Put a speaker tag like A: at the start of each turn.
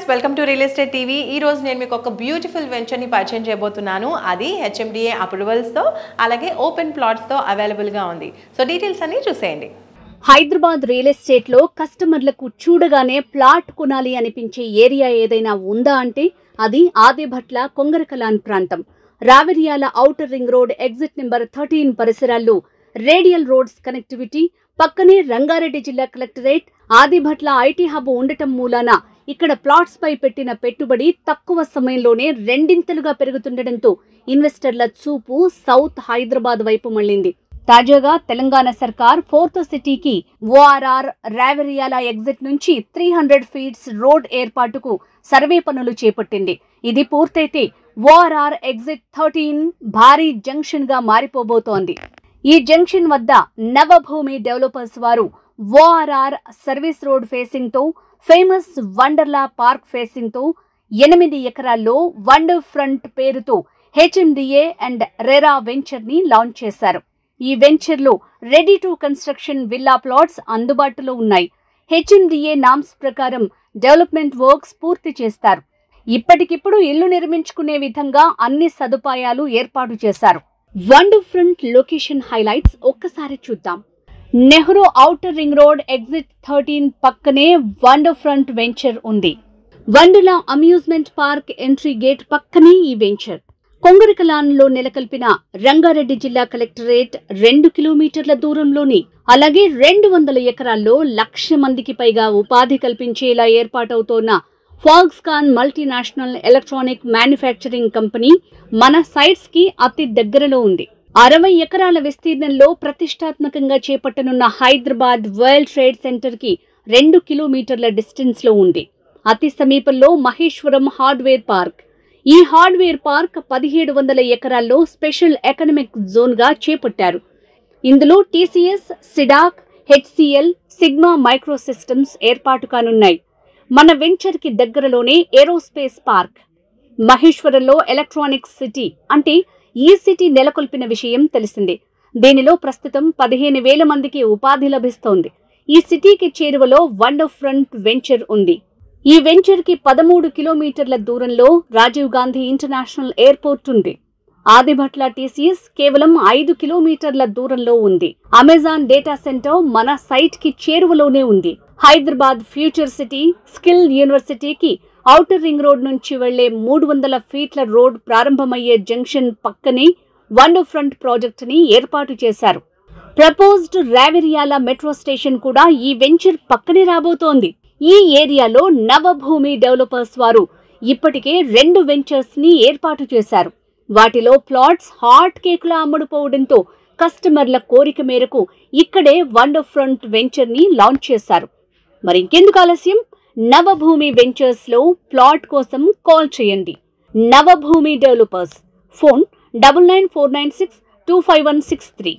A: Welcome to real estate TV. ఈ రోజు నేను మీకు ఒక బ్యూటిఫుల్ వెంచర్ ని పరిచయం చేయబోతున్నాను. అది HMDA అప్రూవల్స్ తో అలాగే ఓపెన్ ప్లాట్స్ తో అవైలబుల్ గా ఉంది. సో డీటెయిల్స్ అన్ని చూసేయండి.
B: హైదరాబాద్ రియల్ ఎస్టేట్ లో కస్టమర్లకు చూడగానే ప్లాట్ కొనాలి అనిపించే ఏరియా ఏదైనా ఉందా అంటే అది ఆదిభట్ల కొంగరకలాన్ ప్రాంతం. Raviryala outer ring road exit number 13 పరిసరాల్లో రేడియల్ రోడ్స్ కనెక్టివిటీ, పక్కనే రంగారెడ్డి జిల్లా కలెక్టరేట్, ఆదిభట్ల ఐటీ హబ్ ఉండటం మూలాన ఇక్కడ ప్లాట్స్ పై పెట్టిన పెట్టుబడి తక్కువ సమయంలోనే రెండింతలుగా పెరుగుతుండటంతో ఇన్వెస్టర్ల చూపు సౌత్ హైదరాబాద్ వైపు మళ్లింది. తాజాగా తెలంగాణ సర్కార్ 4th సిటీకి ORR రావెరియాల ఎగ్జిట్ నుంచి 300 ఫీట్స్ రోడ్ ఏర్పాటుకు సర్వే పనులు చేపట్టింది. ఇది పూర్తయితే ORR ఎగ్జిట్ 13 భారీ జంక్షన్ గా మారిపోబోతోంది. ఈ జంక్షన్ వద్ద నవభూమి డెవలపర్స్ వారు ORR సర్వీస్ రోడ్ ఫేసింగ్ తో, ఫేమస్ వండర్లా పార్క్ ఫేసింగ్ తో 8 ఎకరాల్లో వండర్ ఫ్రంట్ పేరుతో HMDA అండ్ రెరా వెంచర్ ని లాంచ్ చేశారు. ఈ వెంచర్ లో ready to construction villa plots అందుబాటులో ఉన్నాయి. HMDA నామ్స్ ప్రకారం డెవలప్మెంట్ వర్క్స్ పూర్తి చేస్తారు. ఇప్పటికిప్పుడు ఇల్లు నిర్మించుకునే విధంగా అన్ని సదుపాయాలు ఏర్పాటు చేశారు. వండర్ ఫ్రంట్ లొకేషన్ హైలైట్స్ ఒక్కసారి చూద్దాం. Nehru outer ring road exit 13 పక్కనే వండర్ ఫ్రంట్ వెంచర్ ఉంది. Wonderla amusement park entry gate పక్కనే ఈ వెంచర్. కొంగరకలాన్ లో నెలకొల్పిన రంగారెడ్డి జిల్లా కలెక్టరేట్ 2 కిలోమీటర్ల దూరంలోని, అలాగే 200 ఎకరాల్లో 1,00,000 మందికి పైగా ఉపాధి కల్పించేలా ఏర్పాటవుతోన్న Foxconn multinational electronic manufacturing company మన సైట్స్ కి అతి దగ్గరలో ఉంది. 60 ఎకరాల విస్తీర్ణంలో ప్రతిష్టాత్మకంగా చేపట్టనున్న హైదరాబాద్ వరల్డ్ ట్రేడ్ సెంటర్ కి 2 కిలోమీటర్ల డిస్టెన్స్ లో ఉంది. అతి సమీపంలో మహేశ్వరం హార్డ్వేర్ పార్క్. ఈ హార్డ్వేర్ పార్క్ 1700 ఎకరాల్లో స్పెషల్ ఎకనామిక్ జోన్ గా చేపట్టారు. ఇందులో TCS, CDAC, HCL, sigma micro systems ఏర్పాటు కానున్నాయి. మన వెంచర్ కి దగ్గరలోనే ఏరోస్పేస్ పార్క్. మహేశ్వరంలో ఎలక్ట్రానిక్స్ సిటీ అంటే ఈ సిటీ నెలకొల్పిన విషయం తెలిసిందే. దీనిలో ప్రస్తుతం 15,000 మందికి ఉపాధి లభిస్తోంది. ఈ సిటీకి చేరువలో వండర్ ఫ్రంట్ వెంచర్ ఉంది. ఈ వెంచర్ కి 13 కిలోమీటర్ల దూరంలో రాజీవ్ గాంధీ ఇంటర్నేషనల్ ఎయిర్పోర్ట్ ఉంది. ఆదిభట్ల TCS కేవలం 5 కిలోమీటర్ల దూరంలో ఉంది. అమెజాన్ డేటా సెంటర్ మన సైట్ కి చేరువలోనే ఉంది. హైదరాబాద్ ఫ్యూచర్ సిటీ, స్కిల్ యూనివర్సిటీకి ఔటర్ రింగ్ రోడ్ నుంచి వెళ్లే 300 ఫీట్ల రోడ్ ప్రారంభమయ్యే జంక్షన్ పక్కనే వండర్ ఫ్రంట్ ప్రాజెక్ట్ ని ఏర్పాటు చేశారు. ప్రపోజ్డ్ రావెరియాల మెట్రో స్టేషన్ కూడా ఈ వెంచర్ పక్కనే రాబోతోంది. ఈ ఏరియాలో నవభూమి డెవలపర్స్ వారు ఇప్పటికే 2 వెంచర్స్ ని ఏర్పాటు చేశారు. వాటిలో ప్లాట్స్ హాట్ కేకులా అమ్ముడుపోవడంతో కస్టమర్ల కోరిక మేరకు ఇక్కడే వండర్ ఫ్రంట్ వెంచర్ ని లాంచ్ చేశారు. మరి ఇంకెందుకు ఆలస్యం, నవభూమి వెంచర్స్ లో ప్లాట్ కోసం కాల్ చేయండి. Navabhoomi developers, phone 9949625163.